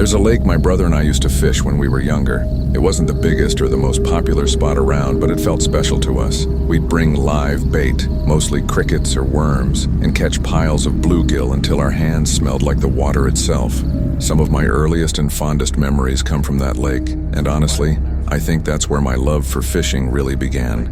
There's a lake my brother and I used to fish when we were younger. It wasn't the biggest or the most popular spot around, but it felt special to us. We'd bring live bait, mostly crickets or worms, and catch piles of bluegill until our hands smelled like the water itself. Some of my earliest and fondest memories come from that lake, and honestly, I think that's where my love for fishing really began.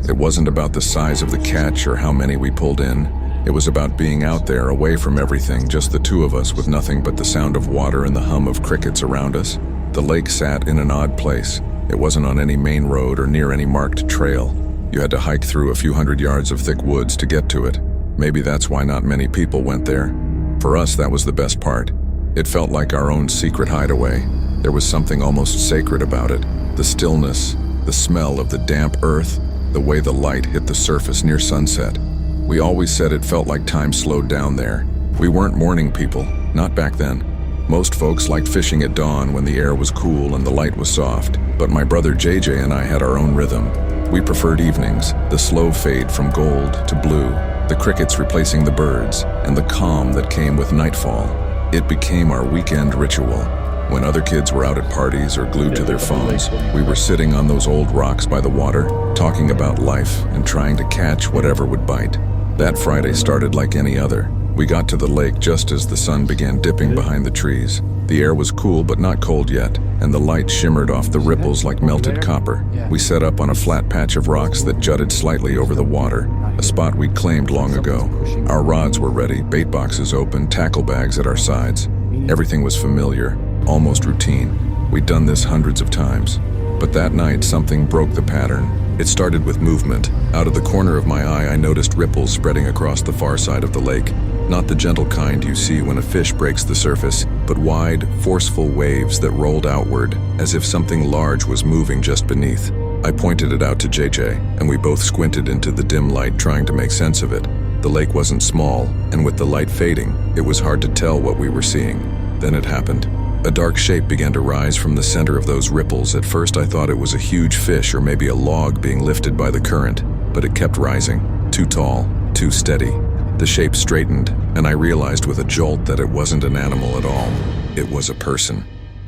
It wasn't about the size of the catch or how many we pulled in. It was about being out there, away from everything, just the two of us with nothing but the sound of water and the hum of crickets around us. The lake sat in an odd place. It wasn't on any main road or near any marked trail. You had to hike through a few hundred yards of thick woods to get to it. Maybe that's why not many people went there. For us, that was the best part. It felt like our own secret hideaway. There was something almost sacred about it. The stillness, the smell of the damp earth, the way the light hit the surface near sunset. We always said it felt like time slowed down there. We weren't morning people, not back then. Most folks liked fishing at dawn when the air was cool and the light was soft, but my brother JJ and I had our own rhythm. We preferred evenings, the slow fade from gold to blue, the crickets replacing the birds, and the calm that came with nightfall. It became our weekend ritual. When other kids were out at parties or glued to their phones, we were sitting on those old rocks by the water, talking about life and trying to catch whatever would bite. That Friday started like any other. We got to the lake just as the sun began dipping behind the trees. The air was cool but not cold yet, and the light shimmered off the ripples like melted copper. We set up on a flat patch of rocks that jutted slightly over the water, a spot we'd claimed long ago. Our rods were ready, bait boxes open, tackle bags at our sides. Everything was familiar, almost routine. We'd done this hundreds of times. But that night, something broke the pattern. It started with movement. Out of the corner of my eye, I noticed ripples spreading across the far side of the lake. Not the gentle kind you see when a fish breaks the surface, but wide, forceful waves that rolled outward, as if something large was moving just beneath. I pointed it out to JJ, and we both squinted into the dim light trying to make sense of it. The lake wasn't small, and with the light fading, it was hard to tell what we were seeing. Then it happened. A dark shape began to rise from the center of those ripples. At first I thought it was a huge fish or maybe a log being lifted by the current, but it kept rising. Too tall, too steady. The shape straightened, and I realized with a jolt that it wasn't an animal at all. It was a person.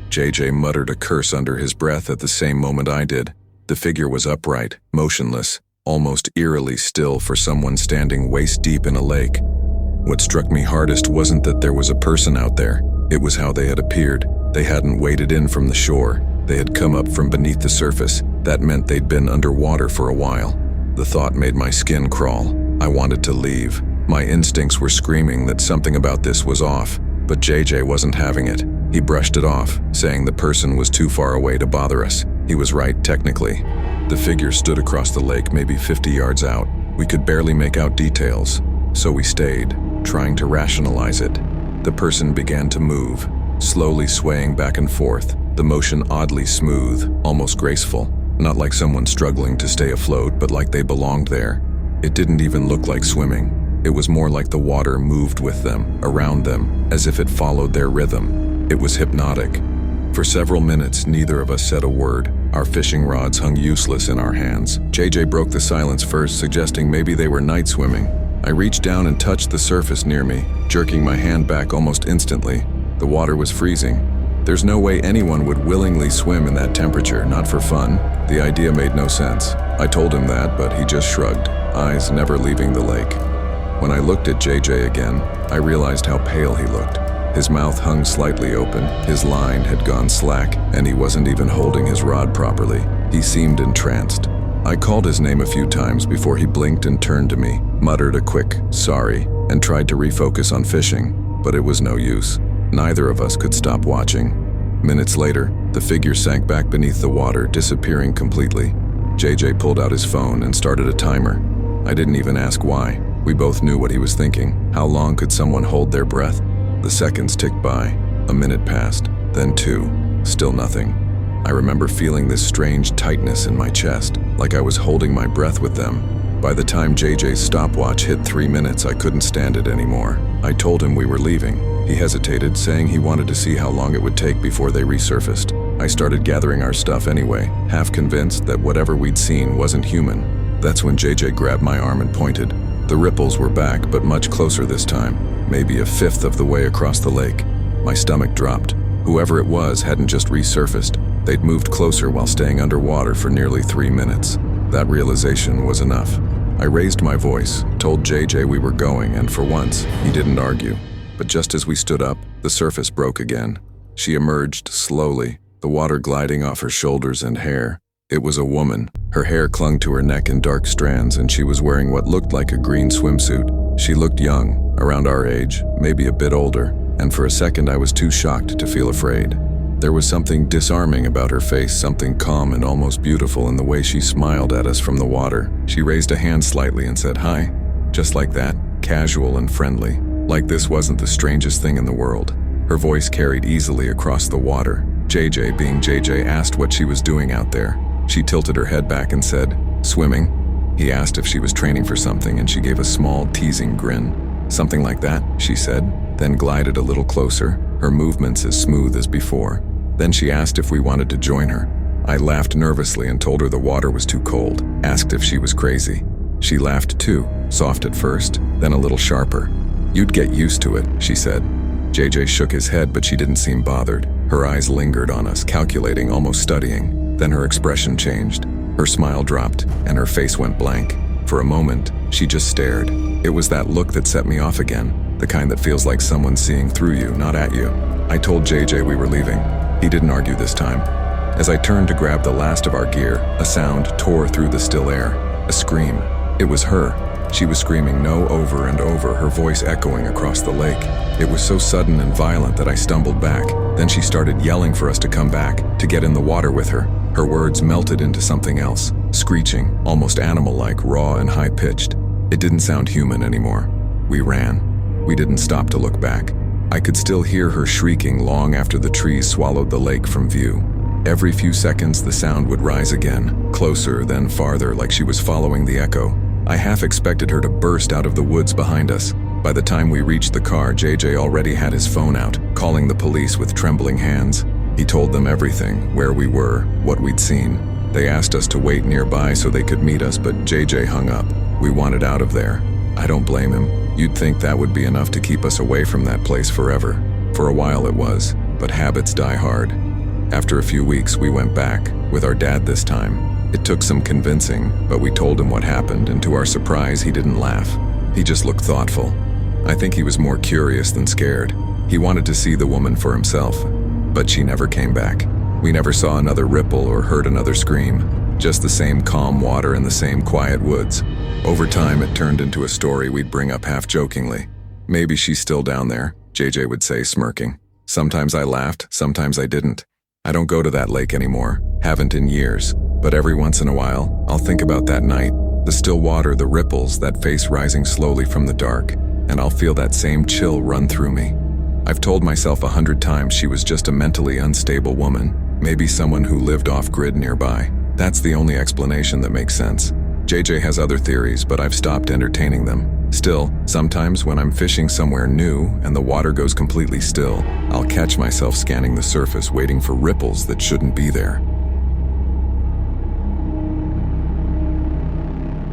JJ muttered a curse under his breath at the same moment I did. The figure was upright, motionless, almost eerily still for someone standing waist-deep in a lake. What struck me hardest wasn't that there was a person out there. It was how they had appeared. They hadn't waded in from the shore. They had come up from beneath the surface. That meant they'd been underwater for a while. The thought made my skin crawl. I wanted to leave. My instincts were screaming that something about this was off, but JJ wasn't having it. He brushed it off, saying the person was too far away to bother us. He was right, technically. The figure stood across the lake, maybe 50 yards out. We could barely make out details, so we stayed, trying to rationalize it. The person began to move, slowly swaying back and forth, the motion oddly smooth, almost graceful, not like someone struggling to stay afloat, but like they belonged there. It didn't even look like swimming. It was more like the water moved with them, around them, as if it followed their rhythm. It was hypnotic. For several minutes, neither of us said a word. Our fishing rods hung useless in our hands. JJ broke the silence first, suggesting maybe they were night swimming. I reached down and touched the surface near me, jerking my hand back almost instantly. The water was freezing. There's no way anyone would willingly swim in that temperature, not for fun. The idea made no sense. I told him that, but he just shrugged, eyes never leaving the lake. When I looked at JJ again, I realized how pale he looked. His mouth hung slightly open, his line had gone slack, and he wasn't even holding his rod properly. He seemed entranced. I called his name a few times before he blinked and turned to me, muttered a quick "sorry," and tried to refocus on fishing, but it was no use. Neither of us could stop watching. Minutes later, the figure sank back beneath the water, disappearing completely. JJ pulled out his phone and started a timer. I didn't even ask why. We both knew what he was thinking. How long could someone hold their breath? The seconds ticked by. A minute passed, then 2. Still nothing. I remember feeling this strange tightness in my chest, like I was holding my breath with them. By the time JJ's stopwatch hit 3 minutes, I couldn't stand it anymore. I told him we were leaving. He hesitated, saying he wanted to see how long it would take before they resurfaced. I started gathering our stuff anyway, half convinced that whatever we'd seen wasn't human. That's when JJ grabbed my arm and pointed. The ripples were back, but much closer this time, maybe a fifth of the way across the lake. My stomach dropped. Whoever it was hadn't just resurfaced. They'd moved closer while staying underwater for nearly 3 minutes. That realization was enough. I raised my voice, told JJ we were going, and for once, he didn't argue. But just as we stood up, the surface broke again. She emerged slowly, the water gliding off her shoulders and hair. It was a woman. Her hair clung to her neck in dark strands, and she was wearing what looked like a green swimsuit. She looked young, around our age, maybe a bit older, and for a second I was too shocked to feel afraid. There was something disarming about her face, something calm and almost beautiful in the way she smiled at us from the water. She raised a hand slightly and said, "Hi," just like that, casual and friendly, like this wasn't the strangest thing in the world. Her voice carried easily across the water. JJ, being JJ, asked what she was doing out there. She tilted her head back and said, "Swimming." He asked if she was training for something, and she gave a small, teasing grin. "Something like that," she said, then glided a little closer, her movements as smooth as before. Then she asked if we wanted to join her. I laughed nervously and told her the water was too cold, asked if she was crazy. She laughed too, soft at first, then a little sharper. "You'd get used to it," she said. JJ shook his head, but she didn't seem bothered. Her eyes lingered on us, calculating, almost studying. Then her expression changed. Her smile dropped, and her face went blank. For a moment, she just stared. It was that look that set me off again, the kind that feels like someone seeing through you, not at you. I told JJ we were leaving. He didn't argue this time. As I turned to grab the last of our gear, a sound tore through the still air. A scream. It was her. She was screaming no over and over, her voice echoing across the lake. It was so sudden and violent that I stumbled back. Then she started yelling for us to come back, to get in the water with her. Her words melted into something else, screeching, almost animal-like, raw and high-pitched. It didn't sound human anymore. We ran. We didn't stop to look back. I could still hear her shrieking long after the trees swallowed the lake from view. Every few seconds the sound would rise again, closer, then farther, like she was following the echo. I half expected her to burst out of the woods behind us. By the time we reached the car, JJ already had his phone out, calling the police with trembling hands. He told them everything, where we were, what we'd seen. They asked us to wait nearby so they could meet us, but JJ hung up. We wanted out of there. I don't blame him. You'd think that would be enough to keep us away from that place forever. For a while it was, but habits die hard. After a few weeks, we went back, with our dad this time. It took some convincing, but we told him what happened, and to our surprise, he didn't laugh. He just looked thoughtful. I think he was more curious than scared. He wanted to see the woman for himself, but she never came back. We never saw another ripple or heard another scream, just the same calm water and the same quiet woods. Over time, it turned into a story we'd bring up half-jokingly. "Maybe she's still down there," JJ would say, smirking. Sometimes I laughed, sometimes I didn't. I don't go to that lake anymore, haven't in years, but every once in a while, I'll think about that night, the still water, the ripples, that face rising slowly from the dark, and I'll feel that same chill run through me. I've told myself 100 times she was just a mentally unstable woman, maybe someone who lived off-grid nearby. That's the only explanation that makes sense. JJ has other theories, but I've stopped entertaining them. Still, sometimes when I'm fishing somewhere new and the water goes completely still, I'll catch myself scanning the surface, waiting for ripples that shouldn't be there.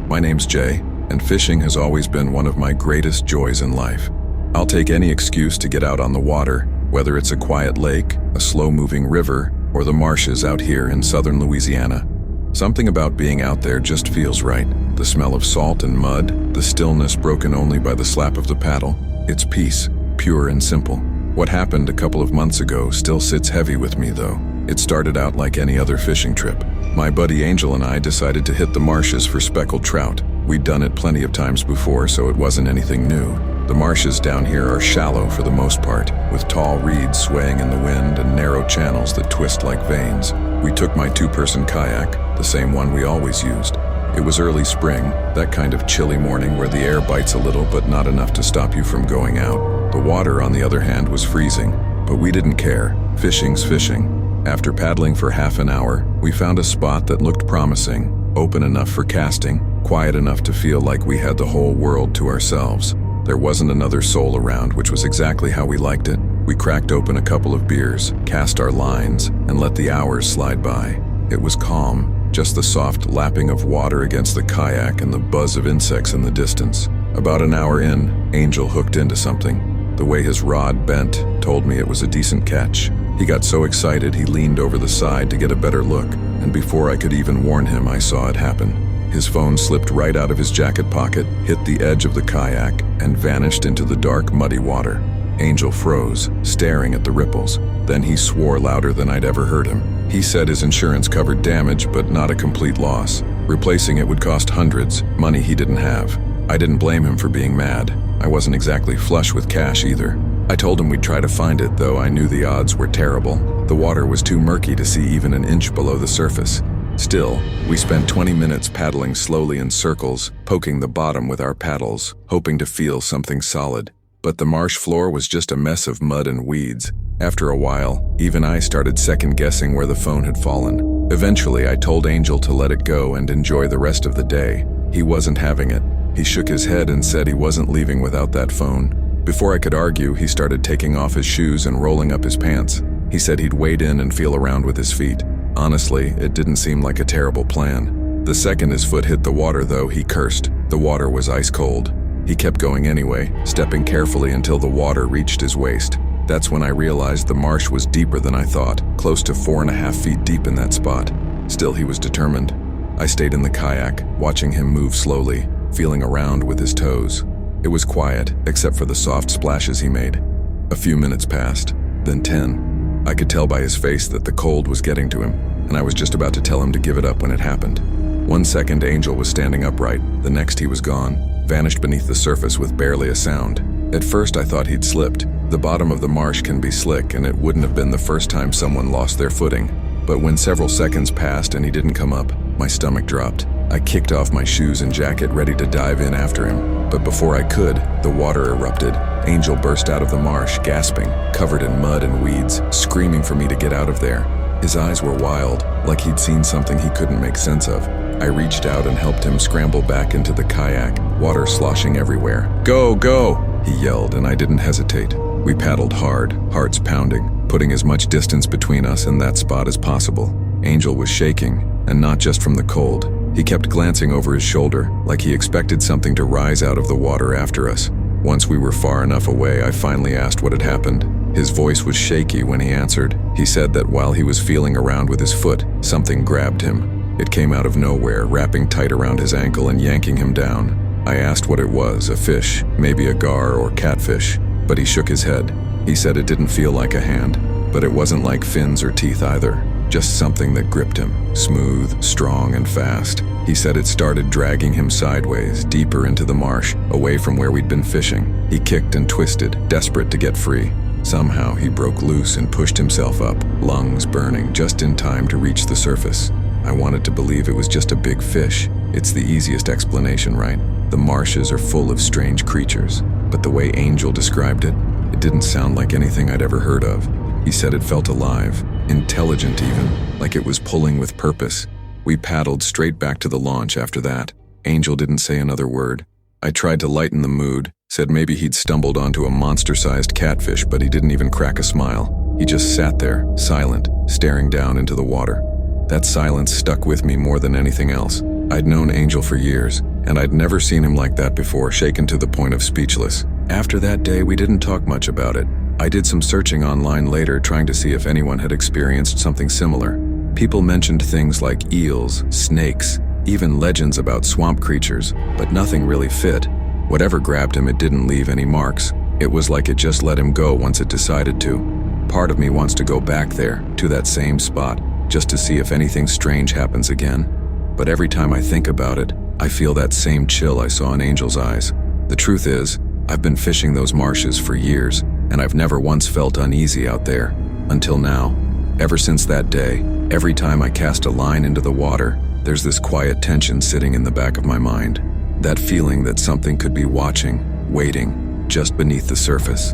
My name's Jay, and fishing has always been one of my greatest joys in life. I'll take any excuse to get out on the water, whether it's a quiet lake, a slow-moving river, or the marshes out here in southern Louisiana. Something about being out there just feels right. The smell of salt and mud, the stillness broken only by the slap of the paddle. It's peace, pure and simple. What happened a couple of months ago still sits heavy with me, though. It started out like any other fishing trip. My buddy Angel and I decided to hit the marshes for speckled trout. We'd done it plenty of times before, so it wasn't anything new. The marshes down here are shallow for the most part, with tall reeds swaying in the wind and narrow channels that twist like veins. We took my two-person kayak, the same one we always used. It was early spring, that kind of chilly morning where the air bites a little but not enough to stop you from going out. The water, on the other hand, was freezing, but we didn't care. Fishing's fishing. After paddling for half an hour, we found a spot that looked promising, open enough for casting, quiet enough to feel like we had the whole world to ourselves. There wasn't another soul around, which was exactly how we liked it. We cracked open a couple of beers, cast our lines, and let the hours slide by. It was calm, just the soft lapping of water against the kayak and the buzz of insects in the distance. About an hour in, Angel hooked into something. The way his rod bent, told me it was a decent catch. He got so excited he leaned over the side to get a better look, and before I could even warn him, I saw it happen. His phone slipped right out of his jacket pocket, hit the edge of the kayak, and vanished into the dark, muddy water. Angel froze, staring at the ripples. Then he swore louder than I'd ever heard him. He said his insurance covered damage, but not a complete loss. Replacing it would cost hundreds, money he didn't have. I didn't blame him for being mad. I wasn't exactly flush with cash either. I told him we'd try to find it, though I knew the odds were terrible. The water was too murky to see even an inch below the surface. Still, we spent 20 minutes paddling slowly in circles, poking the bottom with our paddles, hoping to feel something solid. But the marsh floor was just a mess of mud and weeds. After a while, even I started second-guessing where the phone had fallen. Eventually, I told Angel to let it go and enjoy the rest of the day. He wasn't having it. He shook his head and said he wasn't leaving without that phone. Before I could argue, he started taking off his shoes and rolling up his pants. He said he'd wade in and feel around with his feet. Honestly, it didn't seem like a terrible plan. The second his foot hit the water, though, he cursed. The water was ice cold. He kept going anyway, stepping carefully until the water reached his waist. That's when I realized the marsh was deeper than I thought, close to 4.5 feet deep in that spot. Still, he was determined. I stayed in the kayak, watching him move slowly, feeling around with his toes. It was quiet, except for the soft splashes he made. A few minutes passed, then 10. I could tell by his face that the cold was getting to him, and I was just about to tell him to give it up when it happened. 1 second, Angel was standing upright. The next, he was gone, vanished beneath the surface with barely a sound. At first, I thought he'd slipped. The bottom of the marsh can be slick, and it wouldn't have been the first time someone lost their footing. But when several seconds passed and he didn't come up, my stomach dropped. I kicked off my shoes and jacket, ready to dive in after him. But before I could, the water erupted. Angel burst out of the marsh, gasping, covered in mud and weeds, screaming for me to get out of there. His eyes were wild, like he'd seen something he couldn't make sense of. I reached out and helped him scramble back into the kayak, water sloshing everywhere. "Go, go!" he yelled, and I didn't hesitate. We paddled hard, hearts pounding, putting as much distance between us and that spot as possible. Angel was shaking, and not just from the cold. He kept glancing over his shoulder, like he expected something to rise out of the water after us. Once we were far enough away, I finally asked what had happened. His voice was shaky when he answered. He said that while he was feeling around with his foot, something grabbed him. It came out of nowhere, wrapping tight around his ankle and yanking him down. I asked what it was, a fish, maybe a gar or catfish, but he shook his head. He said it didn't feel like a hand, but it wasn't like fins or teeth either. Just something that gripped him, smooth, strong, and fast. He said it started dragging him sideways, deeper into the marsh, away from where we'd been fishing. He kicked and twisted, desperate to get free. Somehow he broke loose and pushed himself up, lungs burning, just in time to reach the surface. I wanted to believe it was just a big fish. It's the easiest explanation, right? The marshes are full of strange creatures. But the way Angel described it, it didn't sound like anything I'd ever heard of. He said it felt alive, intelligent even, like it was pulling with purpose. We paddled straight back to the launch after that. Angel didn't say another word. I tried to lighten the mood, said maybe he'd stumbled onto a monster-sized catfish, but he didn't even crack a smile. He just sat there, silent, staring down into the water. That silence stuck with me more than anything else. I'd known Angel for years, and I'd never seen him like that before, shaken to the point of speechless. After that day, we didn't talk much about it. I did some searching online later, trying to see if anyone had experienced something similar. People mentioned things like eels, snakes, even legends about swamp creatures, but nothing really fit. Whatever grabbed him, it didn't leave any marks. It was like it just let him go once it decided to. Part of me wants to go back there, to that same spot, just to see if anything strange happens again. But every time I think about it, I feel that same chill I saw in Angel's eyes. The truth is, I've been fishing those marshes for years, and I've never once felt uneasy out there, until now. Ever since that day, every time I cast a line into the water, there's this quiet tension sitting in the back of my mind. That feeling that something could be watching, waiting, just beneath the surface.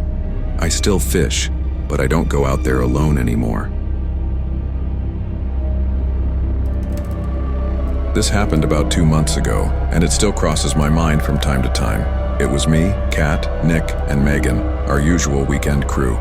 I still fish, but I don't go out there alone anymore. This happened about 2 months ago, and it still crosses my mind from time to time. It was me, Kat, Nick, and Megan, our usual weekend crew.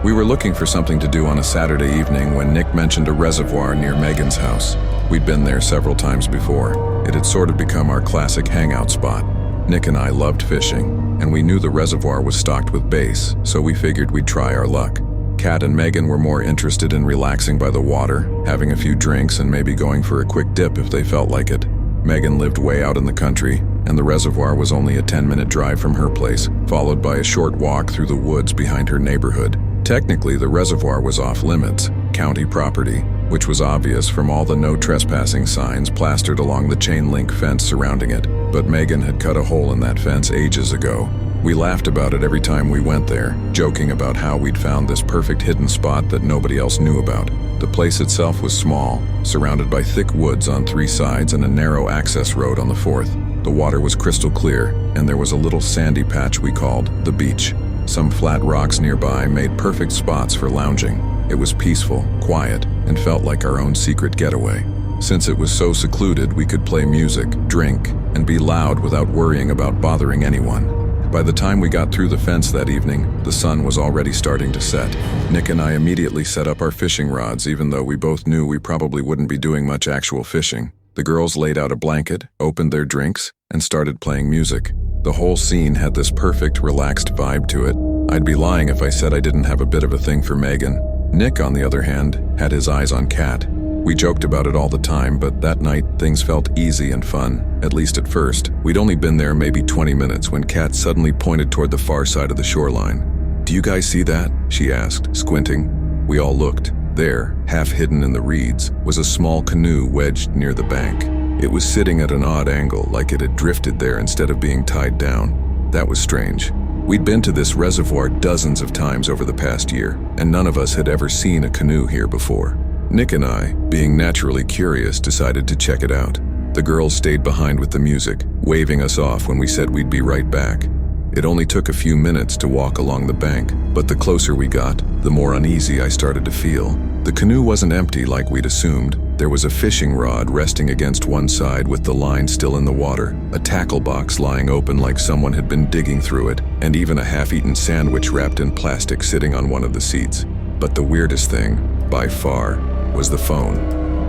We were looking for something to do on a Saturday evening when Nick mentioned a reservoir near Megan's house. We'd been there several times before. It had sort of become our classic hangout spot. Nick and I loved fishing, and we knew the reservoir was stocked with bass, so we figured we'd try our luck. Kat and Megan were more interested in relaxing by the water, having a few drinks and maybe going for a quick dip if they felt like it. Megan lived way out in the country, and the reservoir was only a 10-minute drive from her place, followed by a short walk through the woods behind her neighborhood. Technically, the reservoir was off limits, county property, which was obvious from all the no trespassing signs plastered along the chain-link fence surrounding it. But Megan had cut a hole in that fence ages ago. We laughed about it every time we went there, joking about how we'd found this perfect hidden spot that nobody else knew about. The place itself was small, surrounded by thick woods on 3 sides and a narrow access road on the 4th. The water was crystal clear, and there was a little sandy patch we called the beach. Some flat rocks nearby made perfect spots for lounging. It was peaceful, quiet, and felt like our own secret getaway. Since it was so secluded, we could play music, drink, and be loud without worrying about bothering anyone. By the time we got through the fence that evening, the sun was already starting to set. Nick and I immediately set up our fishing rods, even though we both knew we probably wouldn't be doing much actual fishing. The girls laid out a blanket, opened their drinks, and started playing music. The whole scene had this perfect, relaxed vibe to it. I'd be lying if I said I didn't have a bit of a thing for Megan. Nick, on the other hand, had his eyes on Kat. We joked about it all the time, but that night things felt easy and fun, at least at first. We'd only been there maybe 20 minutes when Kat suddenly pointed toward the far side of the shoreline. "Do you guys see that?" she asked, squinting. We all looked. There, half hidden in the reeds, was a small canoe wedged near the bank. It was sitting at an odd angle, like it had drifted there instead of being tied down. That was strange. We'd been to this reservoir dozens of times over the past year, and none of us had ever seen a canoe here before. Nick and I, being naturally curious, decided to check it out. The girls stayed behind with the music, waving us off when we said we'd be right back. It only took a few minutes to walk along the bank, but the closer we got, the more uneasy I started to feel. The canoe wasn't empty like we'd assumed. There was a fishing rod resting against one side with the line still in the water, a tackle box lying open like someone had been digging through it, and even a half-eaten sandwich wrapped in plastic sitting on one of the seats. But the weirdest thing, by far, was the phone.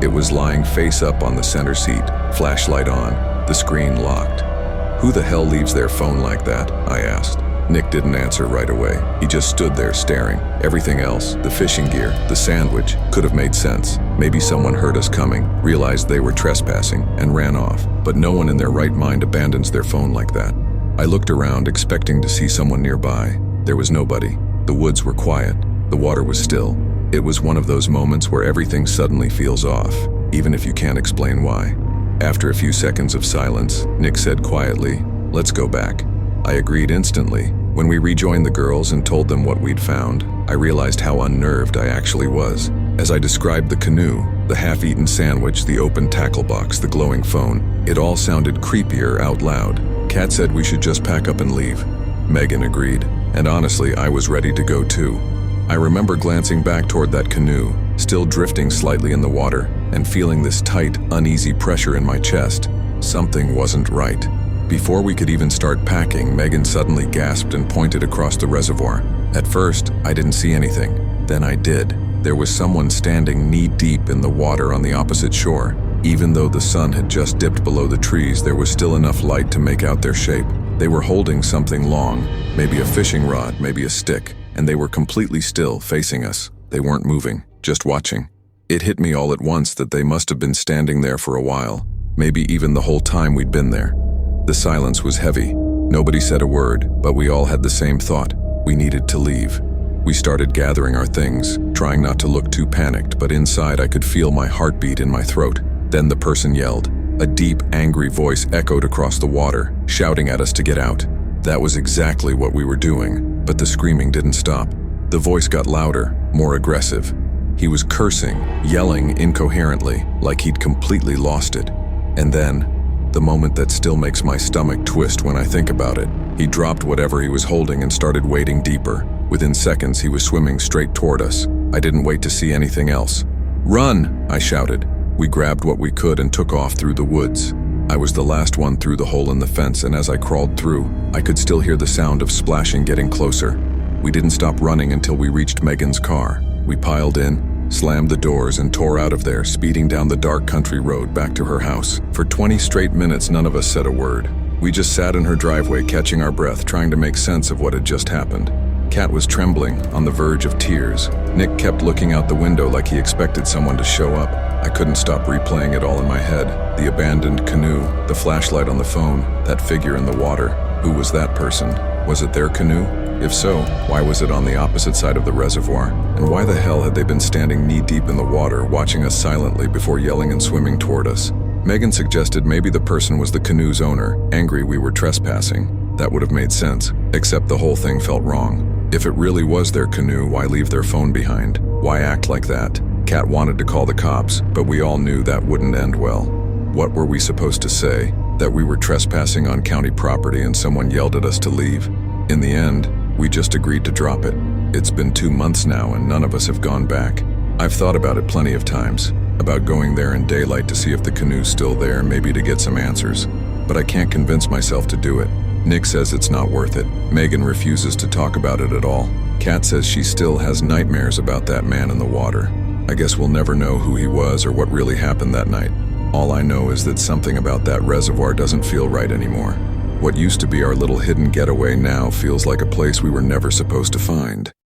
It was lying face up on the center seat, flashlight on, the screen locked. "Who the hell leaves their phone like that?" I asked. Nick didn't answer right away. He just stood there staring. Everything else, the fishing gear, the sandwich, could have made sense. Maybe someone heard us coming, realized they were trespassing, and ran off. But no one in their right mind abandons their phone like that. I looked around, expecting to see someone nearby. There was nobody. The woods were quiet. The water was still. It was one of those moments where everything suddenly feels off, even if you can't explain why. After a few seconds of silence, Nick said quietly, "Let's go back." I agreed instantly. When we rejoined the girls and told them what we'd found, I realized how unnerved I actually was. As I described the canoe, the half-eaten sandwich, the open tackle box, the glowing phone, it all sounded creepier out loud. Kat said we should just pack up and leave. Megan agreed, and honestly, I was ready to go too. I remember glancing back toward that canoe, still drifting slightly in the water, and feeling this tight, uneasy pressure in my chest. Something wasn't right. Before we could even start packing, Megan suddenly gasped and pointed across the reservoir. At first, I didn't see anything. Then I did. There was someone standing knee-deep in the water on the opposite shore. Even though the sun had just dipped below the trees, there was still enough light to make out their shape. They were holding something long, maybe a fishing rod, maybe a stick, and they were completely still, facing us. They weren't moving, just watching. It hit me all at once that they must have been standing there for a while, maybe even the whole time we'd been there. The silence was heavy. Nobody said a word, but we all had the same thought. We needed to leave. We started gathering our things, trying not to look too panicked, but inside I could feel my heartbeat in my throat. Then the person yelled. A deep, angry voice echoed across the water, shouting at us to get out. That was exactly what we were doing, but the screaming didn't stop. The voice got louder, more aggressive. He was cursing, yelling incoherently, like he'd completely lost it. And then, the moment that still makes my stomach twist when I think about it, he dropped whatever he was holding and started wading deeper. Within seconds, he was swimming straight toward us. I didn't wait to see anything else. "Run!" I shouted. We grabbed what we could and took off through the woods. I was the last one through the hole in the fence, and as I crawled through, I could still hear the sound of splashing getting closer. We didn't stop running until we reached Megan's car. We piled in, slammed the doors, and tore out of there, speeding down the dark country road back to her house. For 20 straight minutes, none of us said a word. We just sat in her driveway, catching our breath, trying to make sense of what had just happened. Kat was trembling, on the verge of tears. Nick kept looking out the window like he expected someone to show up. I couldn't stop replaying it all in my head. The abandoned canoe, the flashlight on the phone, that figure in the water. Who was that person? Was it their canoe? If so, why was it on the opposite side of the reservoir? And why the hell had they been standing knee-deep in the water, watching us silently before yelling and swimming toward us? Megan suggested maybe the person was the canoe's owner, angry we were trespassing. That would have made sense, except the whole thing felt wrong. If it really was their canoe, why leave their phone behind? Why act like that? Kat wanted to call the cops, but we all knew that wouldn't end well. What were we supposed to say? That we were trespassing on county property and someone yelled at us to leave? In the end, we just agreed to drop it. It's been 2 months now and none of us have gone back. I've thought about it plenty of times, about going there in daylight to see if the canoe's still there, maybe to get some answers. But I can't convince myself to do it. Nick says it's not worth it. Megan refuses to talk about it at all. Kat says she still has nightmares about that man in the water. I guess we'll never know who he was or what really happened that night. All I know is that something about that reservoir doesn't feel right anymore. What used to be our little hidden getaway now feels like a place we were never supposed to find.